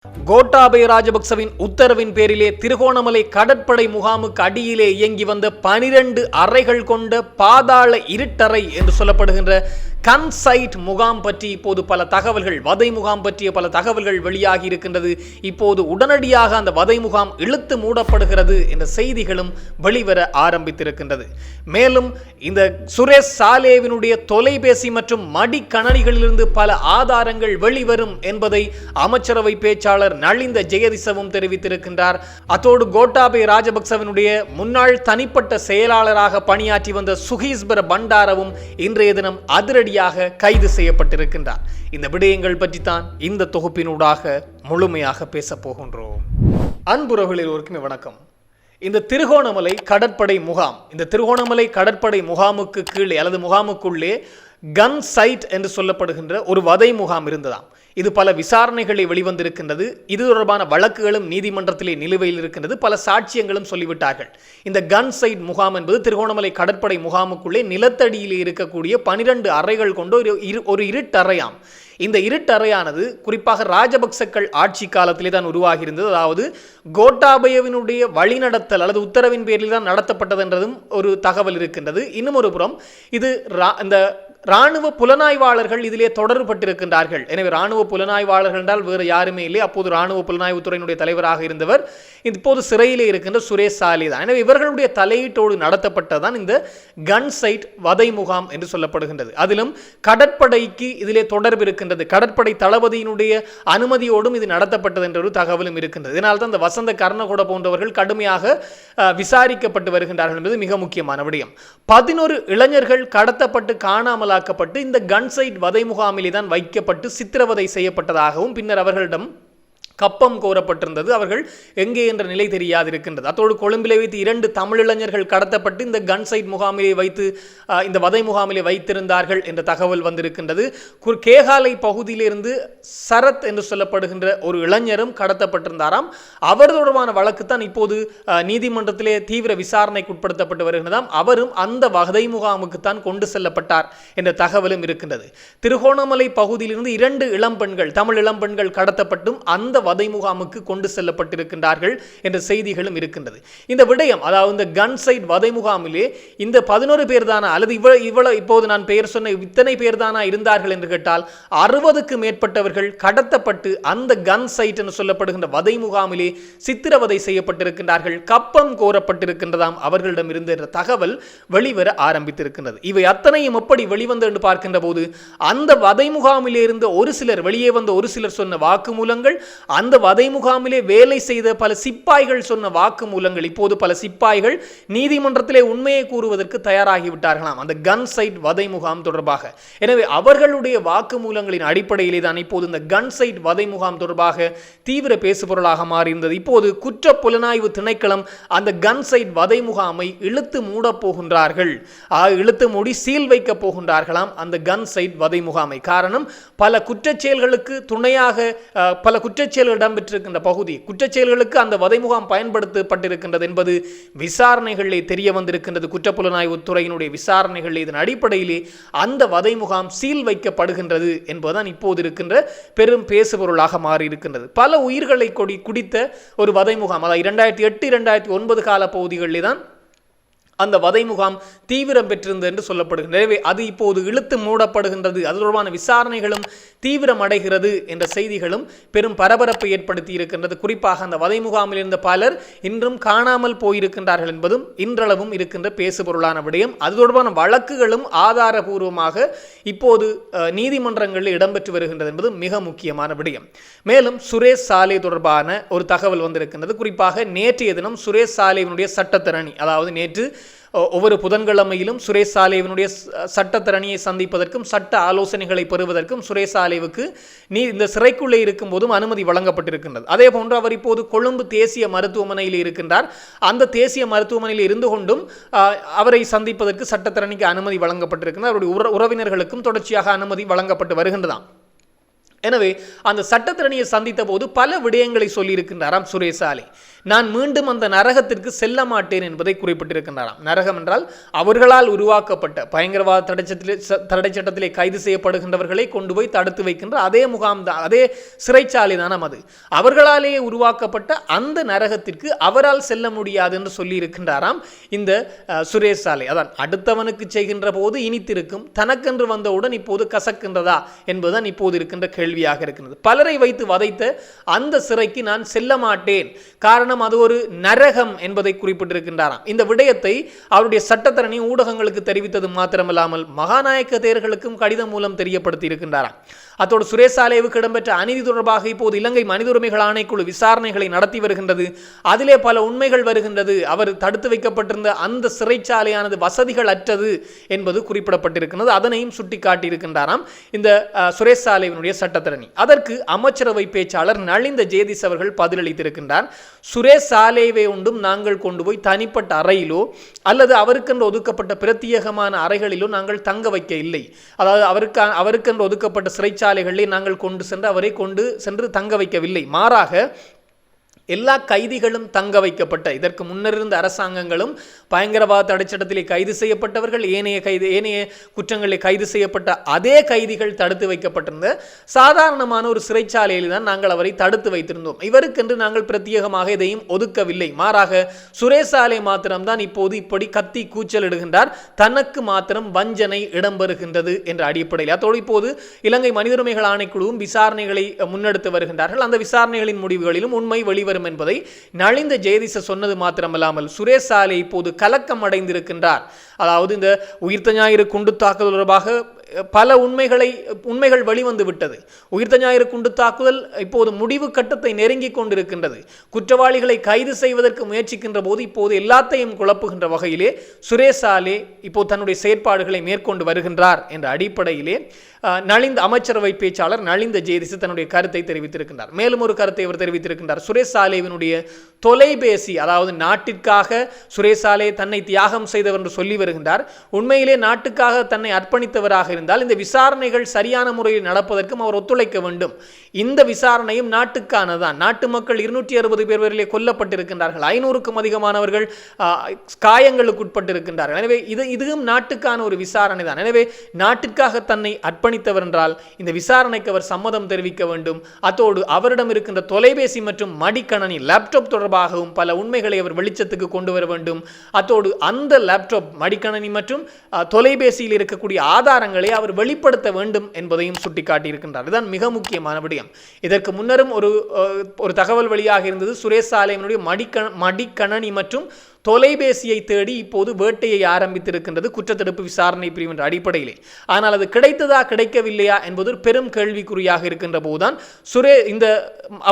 கோட்டாபய ராஜபக்சவின் உத்தரவின் பேரிலே திருகோணமலை கடற்படை முகாமுக்கு அடியிலே இயங்கி வந்த 12 அறைகள் கொண்ட பாதாள இருட்டறை என்று சொல்லப்படுகின்ற கன்சைட் முகாம் பற்றி இப்போது பல தகவல்கள், வதை முகாம் பற்றிய பல தகவல்கள் வெளியாகி இருக்கின்றது. இப்போது உடனடியாக அந்த வதை முகாம் இழுத்து மூடப்படுகிறது என்ற செய்திகளும் வெளிவர ஆரம்பித்திருக்கின்றது. மேலும் இந்த சுரேஷ் சாலேவினுடைய தொலைபேசி மற்றும் மடிக்கணனிகளிலிருந்து பல ஆதாரங்கள் வெளிவரும் என்பதை அமைச்சரவை பேச்சாளர் நலிந்த ஜெயதிசவும் தெரிவித்திருக்கின்றார். அத்தோடு கோட்டாபய ராஜபக்சவினுடைய முன்னாள் தனிப்பட்ட செயலாளராக பணியாற்றி வந்த சுகீஸ்பர பண்டாரவும் இன்றைய தினம் அதிரடியாக கைது செய்யப்பட்டிருக்கின்றார். இந்த விடயங்கள் பற்றித்தான் இந்த தொகுப்பினூடாக முழுமையாக பேச போகின்றோம். அன்புறவுகளில் ஒருக்குமே வணக்கம். இந்த திருகோணமலை கடற்படை முகாம், இந்த திருகோணமலை கடற்படை முகாமுக்கு கீழே அல்லது முகாமுக்குள்ளே கன் சைட் என்று சொல்லப்படுகின்ற ஒரு வதை முகாம் இருந்ததாம். இது பல விசாரணைகளை வெளிவந்திருக்கின்றது. இது தொடர்பான வழக்குகளும் நீதிமன்றத்திலே நிலுவையில் இருக்கின்றது. பல சாட்சியங்களும் சொல்லிவிட்டார்கள். இந்த கன் சைட் முகாம் என்பது திருகோணமலை கடற்படை முகாமுக்குள்ளே நிலத்தடியிலே இருக்கக்கூடிய 12 அறைகள் கொண்ட ஒரு இருட்டறையாம். இந்த இருட்டறையானது குறிப்பாக ராஜபக்சக்கள் ஆட்சி காலத்திலே தான் உருவாகி இருந்தது. அதாவது கோட்டாபயவினுடைய வழிநடத்தல் அல்லது உத்தரவின் பேரில் தான் நடத்தப்பட்டது என்றதும் ஒரு தகவல் இருக்கின்றது. இன்னும் ஒரு புறம் இது இந்த இராணுவ புலனாய்வாளர்கள் இதிலே தொடர்பட்டிருக்கின்றார்கள். எனவே இராணுவ புலனாய்வாளர்கள் என்றால் வேறு யாருமே இல்லை. அப்போது இராணுவ புலனாய்வுத்துறையினுடைய தலைவராக இருந்தவர் இப்போது சிறையிலே இருக்கின்ற சுரேஷ் சாலே தான். எனவே இவர்களுடைய தலையீட்டோடு நடத்தப்பட்டதான் இந்த கன் சைட் வதை முகாம் என்று சொல்லப்படுகின்றது. அதிலும் கடற்படைக்கு இதிலே தொடர்பு இருக்கின்றது. கடற்படை தளபதியினுடைய அனுமதியோடும் இது நடத்தப்பட்டது என்ற ஒரு தகவலும் இருக்கின்றது. இதனால் தான் இந்த வசந்த கர்ணகொட போன்றவர்கள் கடுமையாக விசாரிக்கப்பட்டு வருகின்றார்கள் என்பது மிக முக்கியமான விடயம். 11 இளைஞர்கள் கடத்தப்பட்டு காணாமல் இந்த கன்சைட் வதை முகாமிலே தான் வைக்கப்பட்டு சித்திரவதை செய்யப்பட்டதாகவும் பின்னர் அவர்களிடம் கப்பம் கோரப்பட்டிருந்தது. அவர்கள் எங்கே என்ற நிலை தெரியாது இருக்கின்றது. அத்தோடு கொழும்பிலே வைத்து 2 தமிழிளைஞர்கள் கடத்தப்பட்டு இந்த கன்சைட் முகாமிலே வைத்து இந்த வதை முகாமிலே வைத்திருந்தார்கள் என்ற தகவல் வந்திருக்கின்றது. கேகாலை பகுதியிலிருந்து சரத் என்று சொல்லப்படுகின்ற ஒரு இளைஞரும் கடத்தப்பட்டிருந்தாராம். அவர் தொடர்பான வழக்கு தான் இப்போது நீதிமன்றத்திலே தீவிர விசாரணைக்கு உட்படுத்தப்பட்டு வருகின்றதாம். அவரும் அந்த வதை முகாமுக்கு தான் கொண்டு செல்லப்பட்டார் என்ற தகவலும் இருக்கின்றது. திருகோணமலை பகுதியிலிருந்து 2 இளம்பெண்கள், தமிழ் இளம்பெண்கள் கடத்தப்பட்டும் அந்த வதை முகாமுக்கு கொண்டு செல்லப்பட்டிருக்கின்றார்கள் என்ற செய்திகளும் இருக்கின்றது. இந்த விடயம், அதாவது இந்த கன்சைட் வதை முகாமிலே இந்த 11 பேர் தானா அல்லது இவ்வளவு இப்போது நான் பெயர் சொன்ன இத்தனை பேர் தானா இருந்தார்கள் என்று கேட்டால் 60க்கு மேற்பட்டவர்கள் கடத்தப்பட்டு அந்த கன்சைட் என்று சொல்லப்படுகின்ற வதை முகாமிலே சித்திரவதை செய்யப்பட்டிருக்கின்றார்கள், கப்பம் கோரப்பட்டிருக்கின்றதாம் அவர்களிடம் இருந்த என்ற தகவல் வெளிவர ஆரம்பித்திருக்கின்றது. இவை அத்தனையும் எப்படி வெளிவந்து என்று பார்க்கின்ற போது அந்த வதை முகாமிலே இருந்த ஒரு சிலர், வெளியே வந்த ஒரு சிலர் சொன்ன வாக்குமூலங்கள், அந்த வதை முகாமிலே வேலை செய்த பல சிப்பாய்கள் சொன்ன வாக்குமூலங்கள், இப்போது பல சிப்பாய்கள் நீதிமன்றத்திலே உண்மையை கூறுவதற்கு தயாராகிவிட்டார்களாம் அந்த கன் சைட் வதை முகாம் தொடர்பாக. எனவே அவர்களுடைய வாக்குமூலங்களின் அடிப்படையிலே தான் இப்போது இந்த கன் சைட் வதை முகாம் தொடர்பாக தீவிர பேசுபொருளாக மாறியிருந்தது. இப்போது குற்ற புலனாய்வு திணைக்களம் அந்த கன் சைட் வதை முகாமை இழுத்து மூடப் போகின்றார்கள், இழுத்து மூடி சீல் வைக்கப் போகின்றார்களாம் அந்த கன் சைட் வதை முகாமை. காரணம், பல குற்றச்செயல்களுக்கு துணையாக பல குற்றச்செயல்கள் இடம்பெற்றிருக்கின்ற பகுதி, குற்றச்செயல்களுக்கு அந்த வதை முகாம் பயன்படுத்தப்பட்டிருக்கின்றது என்பது விசாரணைகளிலே தெரிய வந்திருக்கின்றது. குற்றப்புலனாய்வு துறையினுடைய விசாரணைகளில் இதன் அடிப்படையிலே அந்த வதை முகாம் சீல் வைக்கப்படுகின்றது என்பதுதான் இப்போது இருக்கின்ற பெரும் பேசுபொருளாக மாறி இருக்கின்றது. பல உயிர்களை குடித்த ஒரு வதை முகாம், அதாவது 2008-2009 கால பகுதிகளிலே தான் அந்த வதை முகாம் தீவிரம் பெற்றிருந்தது என்று சொல்லப்படுகின்றது. அது இப்போது இழுத்து மூடப்படுகின்றது, அது தொடர்பான விசாரணைகளும் தீவிரம் அடைகிறது என்ற செய்திகளும் பெரும் பரபரப்பை ஏற்படுத்தி இருக்கின்றது. குறிப்பாக அந்த வதை முகாமில் இருந்த பலர் இன்றும் காணாமல் போயிருக்கின்றார்கள் என்பதும் இன்றளவும் இருக்கின்ற பேசுபொருளான விடயம். அது தொடர்பான வழக்குகளும் ஆதாரபூர்வமாக இப்போது நீதிமன்றங்களில் இடம்பெற்று வருகின்றது என்பது மிக முக்கியமான விடயம். மேலும் சுரேஷ் சாலே தொடர்பான ஒரு தகவல் வந்திருக்கின்றது. குறிப்பாக நேற்றைய தினம் சுரேஷ் சாலேவினுடைய சட்டத்தரணி, அதாவது நேற்று ஒவ்வொரு புதன்கிழமையிலும் சுரேஷ் சாலேவினுடைய சட்டத்தரணியை சந்திப்பதற்கும் சட்ட ஆலோசனைகளை பெறுவதற்கும் சுரேஷ் சாலேவுக்கு இந்த சிறைக்குள்ளே இருக்கும் போதும் அனுமதி வழங்கப்பட்டிருக்கின்றது. அதே போன்று அவர் இப்போது கொழும்பு தேசிய மருத்துவமனையில் இருக்கின்றார். அந்த தேசிய மருத்துவமனையில் இருந்து கொண்டும் அவரை சந்திப்பதற்கு சட்டத்தரணிக்கு அனுமதி வழங்கப்பட்டிருக்கின்றது. அவருடைய உறவினர்களுக்கும் தொடர்ச்சியாக அனுமதி வழங்கப்பட்டு வருகின்றதாம். எனவே அந்த சட்டத்திறனியை சந்தித்த போது பல விடயங்களை சொல்லியிருக்கின்றாராம் சுரேசாலை. நான் மீண்டும் அந்த நரகத்திற்கு செல்ல மாட்டேன் என்பதை குறிப்பிட்டிருக்கின்றாராம். நரகம் என்றால் அவர்களால் உருவாக்கப்பட்ட பயங்கரவாத தடை சட்டத்திலே கைது செய்யப்படுகின்றவர்களை கொண்டு போய் தடுத்து வைக்கின்ற அதே முகாம் தான், அதே சிறைச்சாலை தானே அது. அவர்களாலேயே உருவாக்கப்பட்ட அந்த நரகத்திற்கு அவரால் செல்ல முடியாது என்று சொல்லி இருக்கின்றாராம் இந்த சுரேசாலை. அதான் அடுத்தவனுக்கு செய்கின்ற போது இனித்திருக்கும், தனக்கென்று வந்தவுடன் இப்போது கசக்கின்றதா என்பதுதான் இப்போது இருக்கின்ற கேள்வியாக இருக்கிறது. பலரை வைத்து வதைத்த அந்த சிறைக்கு நான் செல்ல மாட்டேன், காரணம் அது ஒரு நரகம் என்பதை குறிப்பிட்டிருக்கின்றாராம். இந்த விடயத்தை அவருடைய சட்டத்தரணி ஊடகங்களுக்கு தெரிவித்தது மாத்திரமல்லாமல் மகாநாயக்க தேர்களுக்கும் கடிதம் மூலம் தெரியப்படுத்தி இருக்கின்றாராம். அத்தோடு சுரேசாலேவுக்கு இடம்பெற்ற அநீதி தொடர்பாக இப்போது இலங்கை மனித உரிமைகள் ஆணைக்குழு விசாரணைகளை நடத்தி வருகின்றது. அதிலே பல உண்மைகள் வருகின்றது. அவர் தடுத்து வைக்கப்பட்டிருந்த அந்த சிறைச்சாலையானது வசதிகள் அற்றது என்பது குறிப்பிடப்பட்டிருக்கிறது. அதனையும் சுட்டிக்காட்டியிருக்கின்றாராம் இந்த சுரேசாலேவினுடைய சட்டத்தரணி. அதற்கு அமைச்சரவை பேச்சாளர் நலிந்த ஜேதிஸ் அவர்கள் பதிலளித்திருக்கின்றார். சுரேசாலேவை ஒன்றும் நாங்கள் கொண்டு போய் தனிப்பட்ட அறையிலோ அல்லது அவருக்கென்று ஒதுக்கப்பட்ட பிரத்யேகமான அறைகளிலோ நாங்கள் தங்க வைக்க இல்லை. அதாவது அவருக்கென்று ஒதுக்கப்பட்ட சிறைச்சாலைகளிலே நாங்கள் கொண்டு சென்று அவரை கொண்டு சென்று தங்க வைக்கவில்லை. மாறாக எல்லா கைதிகளும் தங்க வைக்கப்பட்ட, இதற்கு முன்னர் இருந்த அரசாங்கங்களும் பயங்கரவாத தடைச்சட்டத்திலே கைது செய்யப்பட்டவர்கள், ஏனைய குற்றங்களில் கைது செய்யப்பட்ட அதே கைதிகள் தடுத்து வைக்கப்பட்டிருந்த சாதாரணமான ஒரு சிறைச்சாலையில் தான் நாங்கள் அவரை தடுத்து வைத்திருந்தோம். இவருக்கென்று நாங்கள் பிரத்யேகமாக எதையும் ஒதுக்கவில்லை. மாறாக சுரேசாலை மாத்திரம்தான் இப்போது இப்படி கத்தி கூச்சல் இடுகின்றார், தனக்கு மாத்திரம் வஞ்சனை இடம்பெறுகின்றது என்ற அடிப்படையில். அதோடு இப்போது இலங்கை மனித உரிமைகள் ஆணைக்குழுவும் விசாரணைகளை முன்னெடுத்து வருகின்றார்கள். அந்த விசாரணைகளின் முடிவுகளிலும் உண்மை வெளிவரும் என்பதை நலிந்த ஜெயதிச சொன்னது மாத்திரமல்லாமல் சுரேசாலை இப்போது கலக்கம் அடைந்திருக்கின்றார். அதாவது இந்த உயிர்த்த ஞாயிறு குண்டு தாக்குதல் தொடர்பாக பல உண்மைகள் வெளிவந்து விட்டது. உயிர்த்த ஞாயிறு குண்டு தாக்குதல் இப்போது முடிவு கட்டத்தை நெருங்கி கொண்டிருக்கின்றது. குற்றவாளிகளை கைது செய்வதற்கு முயற்சிக்கின்ற போது இப்போது எல்லாத்தையும் குழப்புகின்ற வகையிலே சுரேசாலே இப்போ தன்னுடைய செயற்பாடுகளை மேற்கொண்டு வருகின்றார் என்ற அடிப்படையிலே நலிந்த அமைச்சரவை பேச்சாளர் நலிந்த ஜேதிசு தன்னுடைய கருத்தை தெரிவித்திருக்கின்றார். மேலும் ஒரு கருத்தை அவர் தெரிவித்திருக்கின்றார். சுரேசாலேவினுடைய தொலைபேசி, அதாவது நாட்டிற்காக சுரேசாலே தன்னை தியாகம் செய்தவர் என்று சொல்லி வருகின்றார். உண்மையிலே நாட்டுக்காக தன்னை அர்ப்பணித்தவராக இருந்தால் இந்த விசாரணைகள் சரியான முறையில் நடப்பதற்கும் அவர் ஒத்துழைக்க வேண்டும். இந்த விசாரணையும் நாட்டுக்கானதான். நாட்டு மக்கள் 260 பேர் வரையிலே கொல்லப்பட்டிருக்கின்றார்கள், 500க்கும் அதிகமானவர்கள் காயங்களுக்கு உட்பட்டிருக்கின்றார்கள். எனவே இதுவும் நாட்டுக்கான ஒரு விசாரணை தான். எனவே நாட்டிற்காக தன்னை அர்ப்பணித்தவர் என்றால் இந்த விசாரணைக்கு அவர் சம்மதம் தெரிவிக்க வேண்டும். அத்தோடு அவரிடம் இருக்கின்ற தொலைபேசி மற்றும் மடிக்கணனி லேப்டாப் தொடர்பாகவும் பல உண்மைகளை அவர் வெளிச்சத்துக்கு கொண்டு வர வேண்டும். அத்தோடு அந்த லேப்டாப், மடிக்கணனி மற்றும் தொலைபேசியில் இருக்கக்கூடிய ஆதாரங்களை அவர் வெளிப்படுத்த வேண்டும் என்பதையும் சுட்டிக்காட்டியிருக்கின்றார். இதுதான் மிக முக்கியமான விடயம். இதற்கு முன்னரும் ஒரு தகவல் வெளியாக இருந்தது. சுரேசாலையினுடைய மடிக்கணனி மற்றும் தொலைபேசியை தேடி இப்போது வேட்டையை ஆரம்பித்திருக்கின்றது குற்றத்தடுப்பு விசாரணை பிரிவு என்ற அடிப்படையிலே. ஆனால் அது கிடைத்ததா கிடைக்கவில்லையா என்பது ஒரு பெரும் கேள்விக்குறியாக இருக்கின்ற போதுதான் இந்த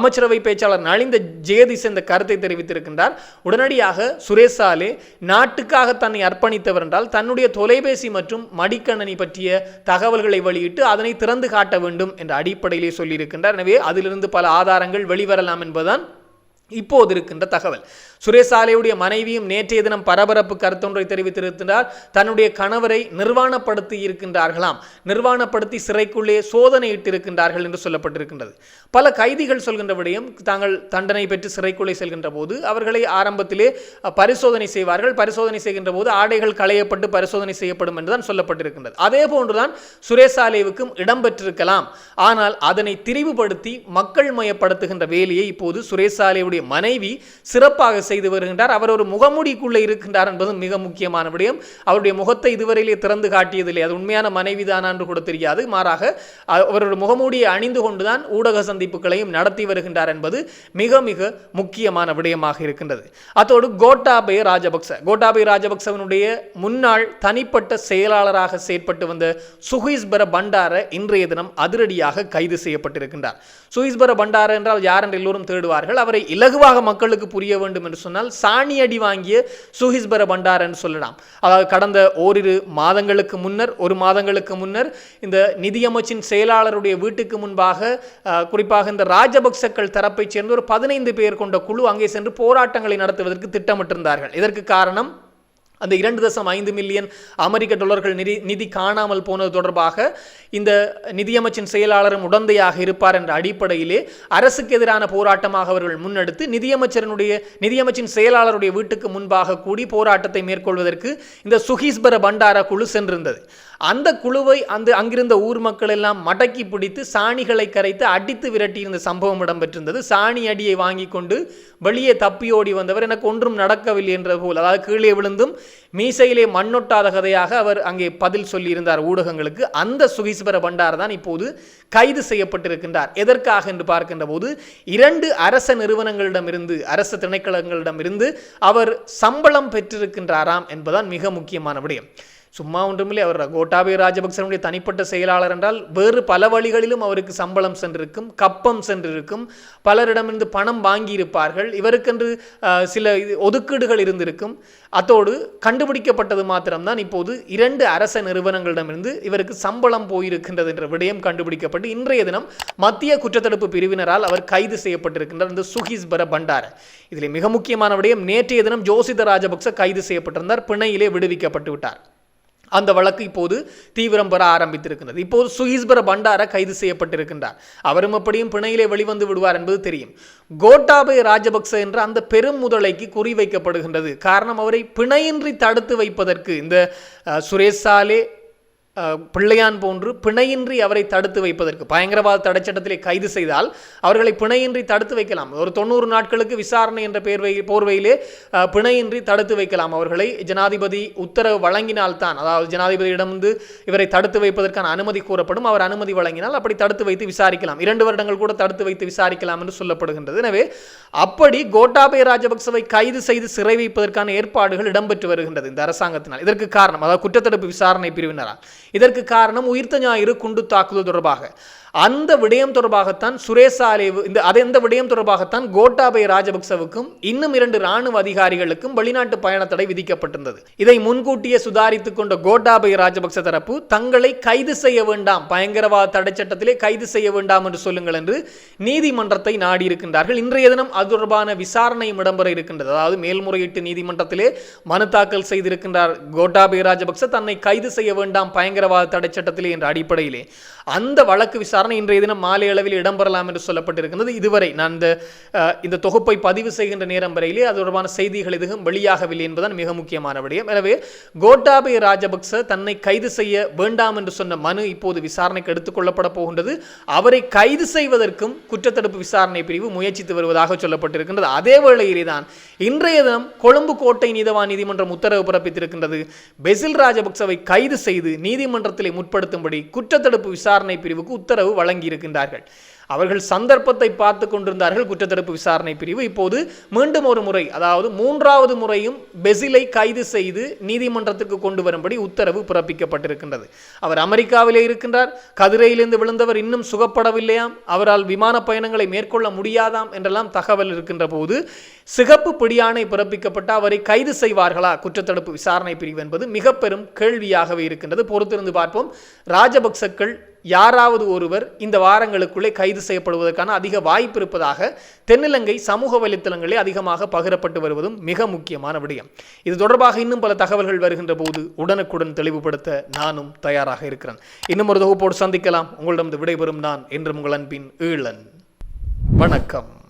அமைச்சரவை பேச்சாளர் நலிந்த ஜேதிஸ் இந்த கருத்தை தெரிவித்திருக்கின்றார். உடனடியாக சுரேசாலே நாட்டுக்காக தன்னை அர்ப்பணித்தவர் என்றால் தன்னுடைய தொலைபேசி மற்றும் மடிக்கணனி பற்றிய தகவல்களை வெளியிட்டு அதனை திறந்து காட்ட வேண்டும் என்ற அடிப்படையிலே சொல்லியிருக்கின்றார். எனவே அதிலிருந்து பல ஆதாரங்கள் வெளிவரலாம் என்பதுதான் இப்போது இருக்கின்ற தகவல். சுரேசாலையுடைய மனைவியும் நேற்றைய தினம் பரபரப்பு கருத்தொன்றை தெரிவித்திருக்கிறார். தன்னுடைய கணவரை நிர்வாணப்படுத்தி இருக்கின்றார்களாம், நிர்வாணப்படுத்தி சிறைக்குள்ளே சோதனை இட்டிருக்கின்றார்கள் என்று சொல்லப்பட்டிருக்கின்றது. பல கைதிகள் சொல்கின்ற விடயம், தாங்கள் தண்டனை பெற்று சிறைக்குள்ளே செல்கின்ற போது அவர்களை ஆரம்பத்திலே பரிசோதனை செய்வார்கள். பரிசோதனை செய்கின்ற போது ஆடைகள் களையப்பட்டு பரிசோதனை செய்யப்படும் என்றுதான் சொல்லப்பட்டிருக்கின்றது. அதே போன்றுதான் சுரேசாலைவுக்கும் இடம்பெற்றிருக்கலாம். ஆனால் அதனை திரிவுபடுத்தி மக்கள் மயப்படுத்துகின்ற வேலையை இப்போது சுரேசாலையுடைய மனைவி சிறப்பாக செய்து வருகின்றார். அவர் ஒரு முகமூடிக்குள்ளே இருக்கின்றார் என்பது மிக முக்கியமான விடயம். அவருடைய முகத்தை இதுவரையிலே திறந்து காட்டியதில்லை. அது உண்மையான மனைவிதானா என்று கூட தெரியாது. மாறாக அவருடைய முகமூடியை அணிந்து கொண்டுதான் ஊடக சந்திப்புகளையும் நடத்தி வருகின்றார் என்பது மிக மிக முக்கியமான விடயமாக இருக்கின்றது. அதோடு கோட்டாபய ராஜபக்சவனுடைய முன்னாள் தனிப்பட்ட செயலாளராக செயற்பட்டு வந்த சுஹிஸ்பர பண்டார இன்றைய தினம் அதிரடியாக கைது செய்யப்பட்டிருக்கின்றார். சுஹிஸ்பர பண்டார என்றால் யார் என்று எல்லோரும் தேடுவார்கள். அவரை இலகுவாக மக்களுக்கு புரிய வேண்டும் என்று சொன்னால் சாணி அடி வாங்கிய சுஹிஸ்பர பண்டார என்று சொல்லலாம். அதாவது கடந்த ஒரு மாதங்களுக்கு முன்னர் இந்த நிதியமைச்சின் செயலாளருடைய வீட்டுக்கு முன்பாக குறிப்பாக இந்த ராஜபக்சக்கள் தரப்பை சேர்ந்த ஒரு 15 பேர் கொண்ட குழு அங்கே சென்று போராட்டங்களை நடத்துவதற்கு திட்டமிட்டிருந்தார்கள். இதற்கு காரணம் அந்த 2.5 மில்லியன் அமெரிக்க டாலர்கள் நிதி காணாமல் போனது தொடர்பாக இந்த நிதியமைச்சின் செயலாளரும் உடந்தையாக இருப்பார் என்ற அடிப்படையிலே அரசுக்கு எதிரான போராட்டமாக அவர்கள் முன்னெடுத்து நிதியமைச்சின் செயலாளருடைய வீட்டுக்கு முன்பாக கூடி போராட்டத்தை மேற்கொள்வதற்கு இந்த சுகீஸ்பர பண்டார குழு சென்றிருந்தது. அந்த குழுவை அங்கிருந்த ஊர் மக்கள் எல்லாம் மடக்கி பிடித்து சாணிகளை கரைத்து அடித்து விரட்டியிருந்த சம்பவம் இடம்பெற்றிருந்தது. சாணி அடியை வாங்கி கொண்டு வெளியே தப்பியோடி வந்தவர் எனக்கு ஒன்றும் நடக்கவில்லை என்ற போல், அதாவது கீழே விழுந்தும் மீசையிலே மண்ணொட்டாத கதையாக அவர் அங்கே பதில் சொல்லியிருந்தார் ஊடகங்களுக்கு. அந்த சுகீஸ்வர பண்டார் தான் இப்போது கைது செய்யப்பட்டிருக்கின்றார். எதற்காக என்று பார்க்கின்ற போது 2 அரச நிறுவனங்களிடமிருந்து, அரசு திணைக்களங்களிடமிருந்து அவர் சம்பளம் பெற்றிருக்கின்றாராம் என்பதுதான் மிக முக்கியமான விடயம். சும்மா ஒன்றுமில்லை, அவர் கோட்டாபய ராஜபக்சனுடைய தனிப்பட்ட செயலாளர் என்றால் வேறு பல வழிகளிலும் அவருக்கு சம்பளம் சென்றிருக்கும், கப்பம் சென்றிருக்கும், பலரிடமிருந்து பணம் வாங்கியிருப்பார்கள், இவருக்கென்று சில ஒதுக்கீடுகள் இருந்திருக்கும். அத்தோடு கண்டுபிடிக்கப்பட்டது மாத்திரம்தான் இப்போது 2 அரச நிறுவனங்களிடமிருந்து இவருக்கு சம்பளம் போயிருக்கின்றது என்ற விடயம் கண்டுபிடிக்கப்பட்டு இன்றைய தினம் மத்திய குற்றத்தடுப்பு பிரிவினரால் அவர் கைது செய்யப்பட்டிருக்கின்றார், இந்த சுகீஸ்பர பண்டார. இதில் மிக முக்கியமான விடயம், நேற்றைய தினம் ஜோசித ராஜபக்ச கைது செய்யப்பட்டிருந்தார், பிணையிலே விடுவிக்கப்பட்டு விட்டார். அந்த வழக்கு இப்போது தீவிரம் பெற ஆரம்பித்திருக்கின்றது. இப்போது சுகீஸ்பர பண்டார கைது செய்யப்பட்டிருக்கின்றார். அவரும் அப்படியும் பிணையிலே வெளிவந்து விடுவார் என்பது தெரியும். கோட்டாபய ராஜபக்ச என்ற அந்த பெரும் முதலைக்கு குறிவைக்கப்படுகின்றது. காரணம், அவரை பிணையின்றி தடுத்து வைப்பதற்கு இந்த சுரேஷ் சாலே, பிள்ளையான் போன்று பிணையின்றி அவரை தடுத்து வைப்பதற்கு, பயங்கரவாத தடை சட்டத்திலே கைது செய்தால் அவர்களை பிணையின்றி தடுத்து வைக்கலாம். ஒரு 90 நாட்களுக்கு விசாரணை என்ற போர்வையிலே பிணையின்றி தடுத்து வைக்கலாம். அவர்களை ஜனாதிபதி உத்தரவு வழங்கினால்தான், அதாவது ஜனாதிபதியிடமிருந்து இவரை தடுத்து வைப்பதற்கான அனுமதி கூறப்படும். அவர் அனுமதி வழங்கினால் அப்படி தடுத்து வைத்து விசாரிக்கலாம். 2 வருடங்கள் கூட தடுத்து வைத்து விசாரிக்கலாம் என்று சொல்லப்படுகின்றது. எனவே அப்படி கோட்டாபய ராஜபக்சவை கைது செய்து சிறை வைப்பதற்கான ஏற்பாடுகள் இடம்பெற்று வருகின்றது இந்த அரசாங்கத்தினால். இதற்கு காரணம், அதாவது குற்றத்தடுப்பு விசாரணை பிரிவினரால். இதற்கு காரணம் உயிர்த்த ஞாயிறு குண்டு தாக்குதல் தொடர்பாக அந்த விடயம் தொடர்பாகத்தான் அந்த விடயம் தொடர்பாகத்தான் கோட்டாபய ராஜபக்சவுக்கும் இன்னும் 2 இராணுவ அதிகாரிகளுக்கும் வெளிநாட்டு பயண தடை விதிக்கப்பட்டிருந்தது. இதை முன்கூட்டியே சுதாரித்துக் கொண்ட கோட்டாபய ராஜபக்ச தரப்பு தங்களை கைது செய்ய வேண்டாம், பயங்கரவாத தடை சட்டத்திலே கைது செய்ய வேண்டாம் என்று சொல்லுங்கள் என்று நீதிமன்றத்தை நாடியிருக்கின்றார்கள். இன்றைய தினம் அது தொடர்பான விசாரணையும் இடம்பெற இருக்கின்றது. அதாவது மேல்முறையீட்டு நீதிமன்றத்திலே மனு தாக்கல் செய்திருக்கின்றார் கோட்டாபய ராஜபக்ச, தன்னை கைது செய்ய வேண்டாம் பயங்கரவாத தடை சட்டத்திலே என்ற அடிப்படையிலே. அந்த வழக்கு விசாரணை இன்றைய தினம் மாலை அளவில் இடம்பெறலாம் என்று சொல்லப்பட்டிருக்கிறது. இதுவரை நான் இந்த தொகுப்பை பதிவு செய்கின்ற நேரம் வரையிலே அது தொடர்பான செய்திகள் எதுவும் வெளியாகவில்லை என்பதுதான் மிக முக்கியமான விடயம். எனவே கோட்டாபய ராஜபக்ச தன்னை கைது செய்ய வேண்டாம் என்று சொன்ன மனு இப்போது விசாரணைக்கு எடுத்துக் கொள்ளப்பட போகின்றது. அவரை கைது செய்வதற்கும் குற்றத்தடுப்பு விசாரணை பிரிவு முயற்சித்து வருவதாக சொல்லப்பட்டிருக்கின்றது. அதே வேளையிலே தான் இன்றைய தினம் கொழும்பு கோட்டை நீதவான் நீதிமன்றம் உத்தரவு பிறப்பித்திருக்கின்றது. பெசில் ராஜபக்சவை கைது செய்து நீதிமன்றத்திலே முற்படுத்தும்படி குற்றத்தடுப்பு விசாரணை பிரிவுக்கு உத்தரவு வழங்கியிருக்கின்றார்கள். அவர்கள் சந்தர்ப்பத்தை பார்த்து கொண்டிருந்தார்கள் குற்றத்தடுப்பு விசாரணை பிரிவு. இப்போது மீண்டும் ஒரு முறை, அதாவது 3வது முறையும் பெசிலை கைது செய்து நீதிமன்றத்துக்கு கொண்டு வரும்படி உத்தரவு பிறப்பிக்கப்பட்டிருக்கின்றது. அவர் அமெரிக்காவிலே இருக்கின்றார், கதிரையிலிருந்து விழுந்தவர் இன்னும் சுகப்படவில்லையாம், அவரால் விமான பயணங்களை மேற்கொள்ள முடியாதாம் என்றெல்லாம் தகவல் இருக்கின்ற போது சிகப்பு பிடியாணை பிறப்பிக்கப்பட்ட அவரை கைது செய்வார்களா குற்றத்தடுப்பு விசாரணை பிரிவு என்பது மிக பெரும் கேள்வியாகவே இருக்கின்றது. பொறுத்திருந்து பார்ப்போம். ராஜபக்சக்கள் யாராவது ஒருவர் இந்த வாரங்களுக்குள்ளே கைது செய்யப்படுவதற்கான அதிக வாய்ப்பு இருப்பதாக தென்னிலங்கை சமூக வலைத்தளங்களில் அதிகமாக பகிரப்பட்டு வருவதும் மிக முக்கியமான விடயம். இது தொடர்பாக இன்னும் பல தகவல்கள் வருகின்ற போது உடனுக்குடன் தெளிவுபடுத்த நானும் தயாராக இருக்கிறேன். இன்னும் ஒரு தொகுப்போடு சந்திக்கலாம். உங்களிடம் விடைபெறும் நான் என்றும் உங்கள் அன்பின் ஈழன். வணக்கம்.